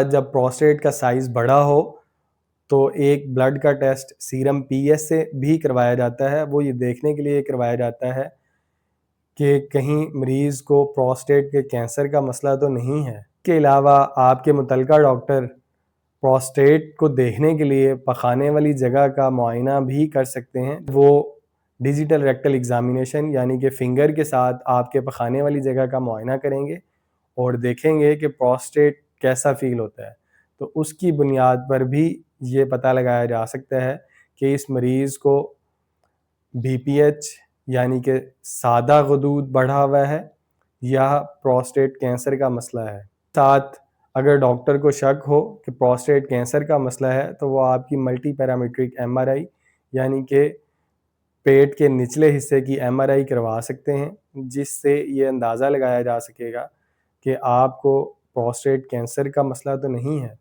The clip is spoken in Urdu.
جب پروسٹیٹ کا سائز بڑا ہو تو ایک بلڈ کا ٹیسٹ سیرم پی ایس سے بھی کروایا جاتا ہے. وہ یہ دیکھنے کے لیے کروایا جاتا ہے کہ کہیں مریض کو پروسٹیٹ کے کینسر کا مسئلہ تو نہیں ہے. اس کے علاوہ آپ کے متعلقہ ڈاکٹر پروسٹیٹ کو دیکھنے کے لیے پخانے والی جگہ کا معائنہ بھی کر سکتے ہیں. وہ ڈیجیٹل ریکٹل ایگزامینیشن یعنی کہ فنگر کے ساتھ آپ کے پخانے والی جگہ کا معائنہ کریں گے اور دیکھیں گے کہ پروسٹیٹ کیسا فیل ہوتا ہے. تو اس کی بنیاد پر بھی یہ پتہ لگایا جا سکتا ہے کہ اس مریض کو بی پی ایچ یعنی کہ سادہ غدود بڑھا ہوا ہے یا پروسٹیٹ کینسر کا مسئلہ ہے. ساتھ اگر ڈاکٹر کو شک ہو کہ پروسٹیٹ کینسر کا مسئلہ ہے تو وہ آپ کی ملٹی پیرامیٹرک ایم آر آئی یعنی کہ پیٹ کے نچلے حصے کی ایم آر آئی کروا سکتے ہیں، جس سے یہ اندازہ لگایا جا سکے گا کہ آپ کو پروسٹیٹ کینسر کا مسئلہ تو نہیں ہے.